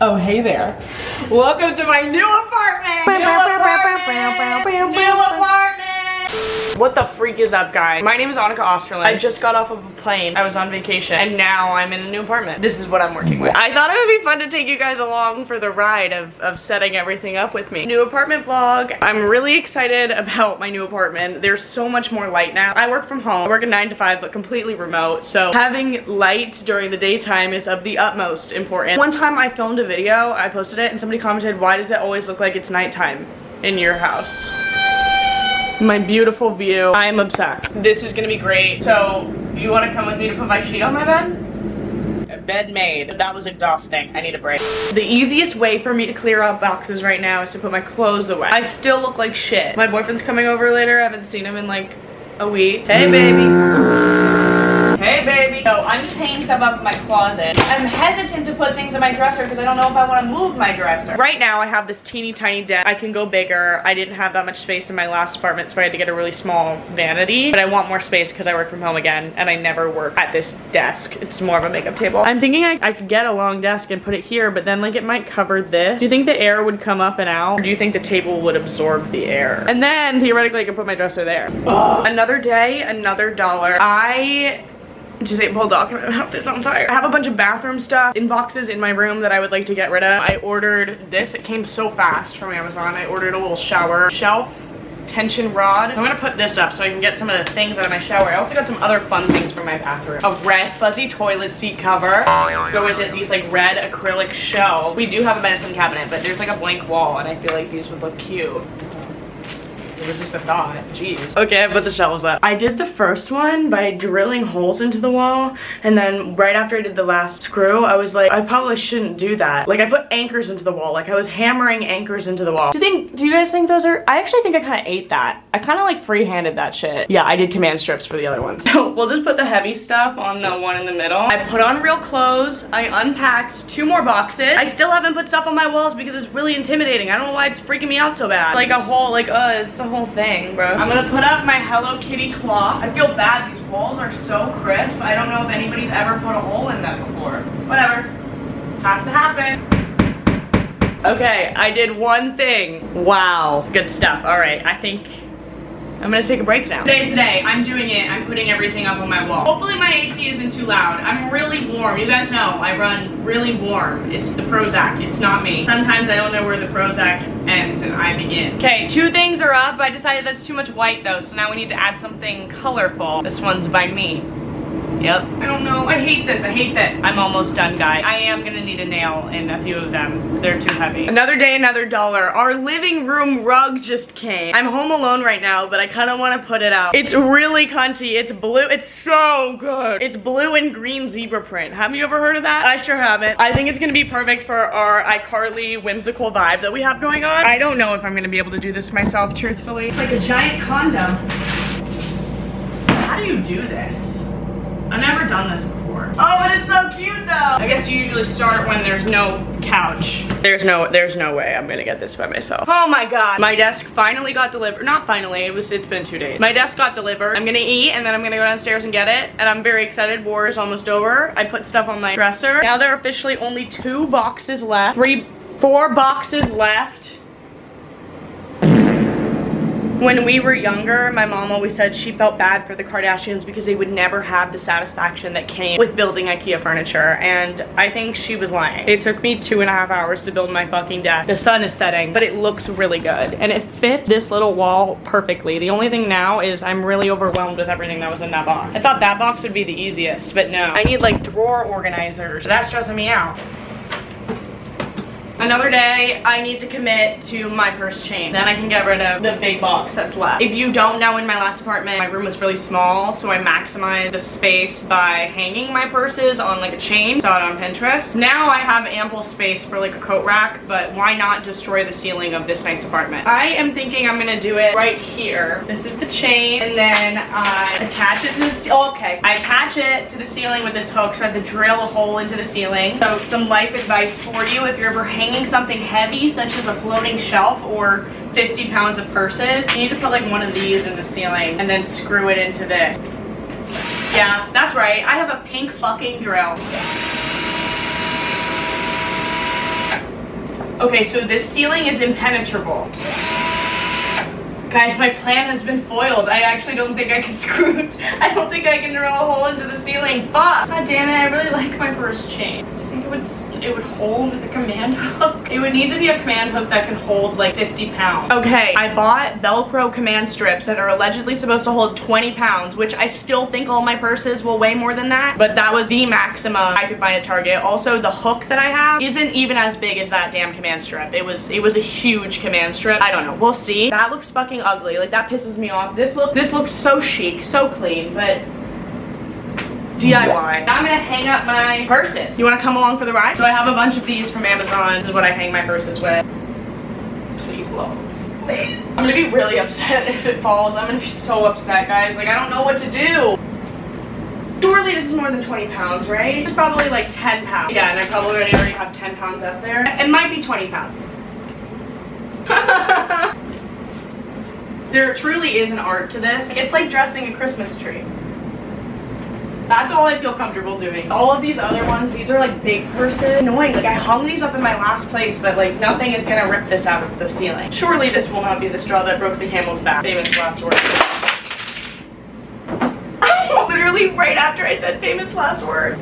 Oh, hey there. Welcome to my new apartment. New apartment. What the freak is up, guys? My name is Annika Osterlund. I just got off of a plane. I was on vacation and now I'm in a new apartment. This is what I'm working with. I thought it would be fun to take you guys along for the ride of setting everything up with me. New apartment vlog. I'm really excited about my new apartment. There's so much more light now. I work from home. I work a 9 to 5 but completely remote. So having light during the daytime is of the utmost importance. One time I filmed a video, I posted it and somebody commented, why does it always look like it's nighttime in your house? My beautiful view. I am obsessed. This is gonna be great. So, you wanna come with me to put my sheet on my bed? A bed made. That was exhausting. I need a break. The easiest way for me to clear out boxes right now is to put my clothes away. I still look like shit. My boyfriend's coming over later. I haven't seen him in like a week. Hey, baby. Hey, baby. So I'm just hanging stuff up in my closet. I'm hesitant to put things in my dresser because I don't know if I want to move my dresser. Right now, I have this teeny tiny desk. I can go bigger. I didn't have that much space in my last apartment, so I had to get a really small vanity. But I want more space because I work from home again, and I never work at this desk. It's more of a makeup table. I'm thinking I could get a long desk and put it here, but then like it might cover this. Do you think the air would come up and out? Or do you think the table would absorb the air? And then theoretically, I could put my dresser there. Another day, another dollar. I just ate bulldog and my mouth is on fire. I have a bunch of bathroom stuff in boxes in my room that I would like to get rid of. I ordered this. It came so fast from Amazon. I ordered a little shower shelf tension rod. So I'm gonna put this up so I can get some of the things out of my shower. I also got some other fun things for my bathroom. A red fuzzy toilet seat cover. Go with it, these like red acrylic shelves. We do have a medicine cabinet, but there's like a blank wall and I feel like these would look cute. It was just a thought, jeez. Okay, I put the shelves up. I did the first one by drilling holes into the wall, and then right after I did the last screw, I was like, I probably shouldn't do that. Like I put anchors into the wall, like I was hammering anchors into the wall. Do you guys think those are, I actually think I kind of ate that. I kind of like free-handed that shit. Yeah, I did command strips for the other ones. So we'll just put the heavy stuff on the one in the middle. I put on real clothes, I unpacked 2 more boxes. I still haven't put stuff on my walls because it's really intimidating. I don't know why it's freaking me out so bad. Like a whole, like, it's a whole thing, bro. I'm gonna put up my Hello Kitty clock. I feel bad, these walls are so crisp. I don't know if anybody's ever put a hole in them before. Whatever, has to happen. Okay, I did one thing. Wow, good stuff. All right, I think I'm gonna take a break now. Today's the day. I'm doing it. I'm putting everything up on my wall. Hopefully my AC isn't too loud. I'm really warm. You guys know I run really warm. It's the Prozac. It's not me. Sometimes I don't know where the Prozac ends and I begin. Okay, 2 things are up. I decided that's too much white though, so now we need to add something colorful. This one's by me. Yep. I don't know. I hate this. I hate this. I'm almost done, guys. I am gonna need a nail in a few of them. They're too heavy. Another day, another dollar. Our living room rug just came. I'm home alone right now, but I kind of want to put it out. It's really cunty. It's blue. It's so good. It's blue and green zebra print. Have you ever heard of that? I sure haven't. I think it's gonna be perfect for our iCarly whimsical vibe that we have going on. I don't know if I'm gonna be able to do this myself, truthfully. It's like a giant condom. How do you do this? I've never done this before. Oh, but it's so cute though. I guess you usually start when there's no couch. There's no way I'm gonna get this by myself. Oh my god. My desk finally got delivered. Not finally, it's been 2 days. My desk got delivered. I'm gonna eat and then I'm gonna go downstairs and get it. And I'm very excited. War is almost over. I put stuff on my dresser. Now there are officially only 2 boxes left. 4 boxes left. When we were younger, my mom always said she felt bad for the Kardashians because they would never have the satisfaction that came with building IKEA furniture, and I think she was lying. It took me 2.5 hours to build my fucking desk. The sun is setting, but it looks really good, and it fits this little wall perfectly. The only thing now is I'm really overwhelmed with everything that was in that box. I thought that box would be the easiest, but no. I need like drawer organizers. That's stressing me out. Another day, I need to commit to my purse chain. Then I can get rid of the big box that's left. If you don't know, in my last apartment, my room was really small, so I maximized the space by hanging my purses on like a chain. Saw it on Pinterest. Now I have ample space for like a coat rack, but why not destroy the ceiling of this nice apartment? I am thinking I'm gonna do it right here. This is the chain, and then I attach it to the I attach it to the ceiling with this hook, so I have to drill a hole into the ceiling. So some life advice for you, if you're ever hanging something heavy such as a floating shelf or 50 pounds of purses, you need to put like one of these in the ceiling and then screw it into this. Yeah, that's right. I have a pink fucking drill. Okay, so this ceiling is impenetrable. Guys, my plan has been foiled. I actually don't think I can screw it. I don't think I can drill a hole into the ceiling. Fuck! God damn it, I really like my purse chain. I think it would hold the command hook. It would need to be a command hook that can hold like 50 pounds. Okay, I bought Velcro command strips that are allegedly supposed to hold 20 pounds, which I still think all my purses will weigh more than that, but that was the maximum I could find at Target. Also, the hook that I have isn't even as big as that damn command strip. It was a huge command strip. I don't know, we'll see. That looks fucking ugly. Like, that pisses me off. This looked so chic, so clean, but DIY. Now I'm gonna hang up my purses. You wanna come along for the ride? So I have a bunch of these from Amazon. This is what I hang my purses with. Please, Lord. Please. I'm gonna be really upset if it falls. I'm gonna be so upset, guys. Like, I don't know what to do. Surely this is more than 20 pounds, right? It's probably like 10 pounds. Yeah, and I probably already have 10 pounds up there. It might be 20 pounds. There truly is an art to this. It's like dressing a Christmas tree. That's all I feel comfortable doing. All of these other ones, these are like big purses. Annoying, like I hung these up in my last place, but like nothing is gonna rip this out of the ceiling. Surely this will not be the straw that broke the camel's back. Famous last word. Literally right after I said famous last word.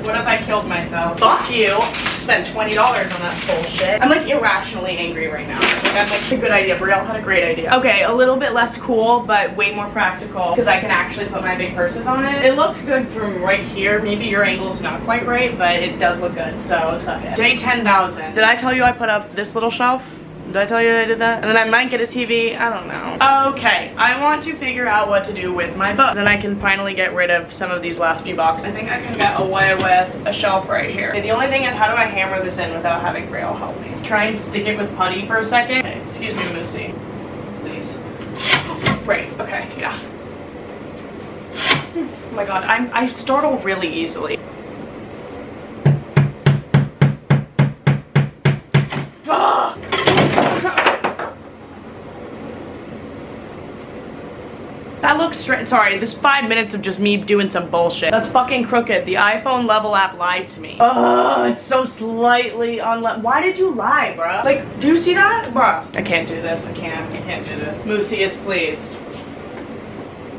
What if I killed myself? Fuck you. Spent $20 on that bullshit. I'm like irrationally angry right now. Like, that's like a good idea. Brielle had a great idea. Okay, a little bit less cool, but way more practical because I can actually put my big purses on it. It looks good from right here. Maybe your angle's not quite right, but it does look good, so suck it. Day 10,000. Did I tell you I put up this little shelf? Did I tell you I did that? And then I might get a TV, I don't know. Okay, I want to figure out what to do with my books. Then I can finally get rid of some of these last few boxes. I think I can get away with a shelf right here. Okay, the only thing is, how do I hammer this in without having Brielle help me? Try and stick it with putty for a second. Okay, excuse me, Moosey. Please. Right, okay, yeah. Oh my god, I startle really easily. Ugh. That looks straight. Sorry, this 5 minutes of just me doing some bullshit. That's fucking crooked. The iPhone level app lied to me. Oh, it's so slightly on. Why did you lie, bruh? Like, do you see that? Bruh. I can't do this. I can't do this. Moosey is pleased.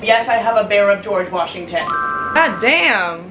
Yes, I have a bear of George Washington. God damn.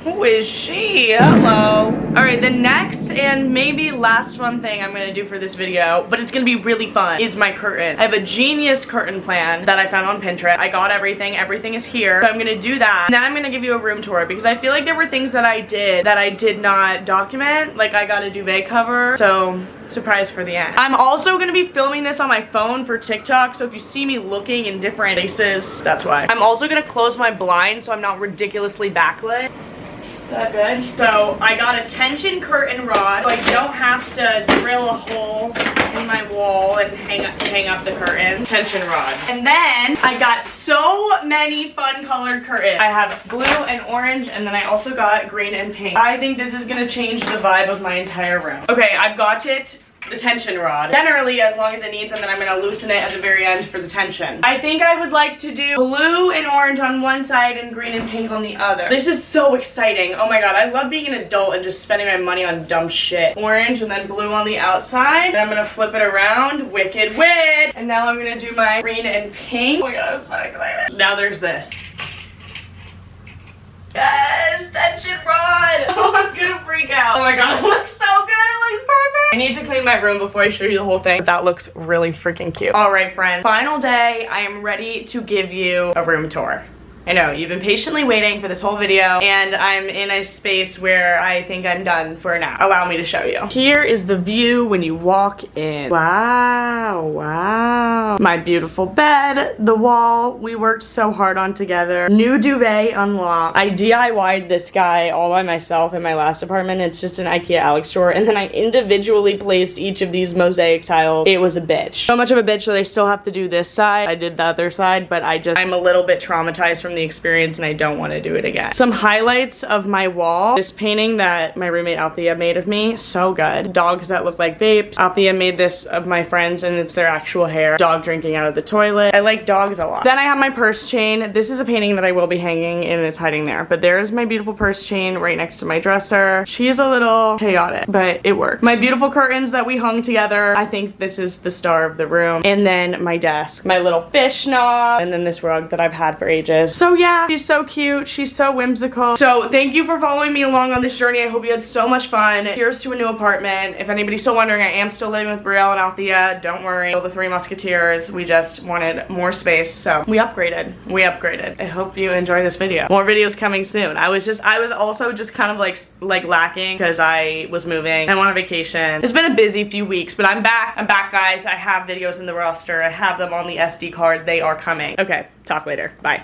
Who is she? Hello. Alright, the next and maybe last fun thing I'm gonna do for this video, but it's gonna be really fun, is my curtain. I have a genius curtain plan that I found on Pinterest. I got everything is here. So I'm gonna do that. And then I'm gonna give you a room tour because I feel like there were things that I did not document. Like I got a duvet cover, so surprise for the end. I'm also gonna be filming this on my phone for TikTok, so if you see me looking in different places, that's why. I'm also gonna close my blinds so I'm not ridiculously backlit. That good? So I got a tension curtain rod so I don't have to drill a hole in my wall and hang up the curtain. Tension rod. And then I got so many fun colored curtains. I have blue and orange, and then I also got green and pink. I think this is gonna change the vibe of my entire room. Okay, I've got it. The tension rod. Generally, as long as it needs, and then I'm gonna loosen it at the very end for the tension. I think I would like to do blue and orange on one side and green and pink on the other. This is so exciting. Oh my god, I love being an adult and just spending my money on dumb shit. Orange and then blue on the outside. And I'm gonna flip it around. Wicked wit! And now I'm gonna do my green and pink. Oh my god, I'm so excited. Now there's this. Yes, tension rod! Oh, I'm gonna freak out. Oh my god, it looks so good. It looks perfect. I need to clean my room before I show you the whole thing. But that looks really freaking cute. All right, friends. Final day. I am ready to give you a room tour. I know, you've been patiently waiting for this whole video, and I'm in a space where I think I'm done for now. Allow me to show you. Here is the view when you walk in. Wow, wow. My beautiful bed, the wall we worked so hard on together. New duvet unlocked. I DIY'd this guy all by myself in my last apartment. It's just an IKEA Alex store, and then I individually placed each of these mosaic tiles. It was a bitch. So much of a bitch that I still have to do this side. I did the other side, but I'm a little bit traumatized from from the experience and I don't want to do it again. Some highlights of my wall. This painting that my roommate Althea made of me, so good. Dogs that look like vapes. Althea made this of my friends and it's their actual hair. Dog drinking out of the toilet. I like dogs a lot. Then I have my purse chain. This is a painting that I will be hanging and it's hiding there. But there is my beautiful purse chain right next to my dresser. She is a little chaotic, but it works. My beautiful curtains that we hung together. I think this is the star of the room. And then my desk. My little fish knob. And then this rug that I've had for ages. So yeah, she's so cute. She's so whimsical. So thank you for following me along on this journey. I hope you had so much fun. Cheers to a new apartment. If anybody's still wondering, I am still living with Brielle and Althea. Don't worry. The Three Musketeers. We just wanted more space. So we upgraded. We upgraded. I hope you enjoy this video. More videos coming soon. I was also just kind of like lacking because I was moving. I'm on a vacation. It's been a busy few weeks, but I'm back. I'm back, guys. I have videos in the roster. I have them on the SD card. They are coming. Okay, talk later. Bye.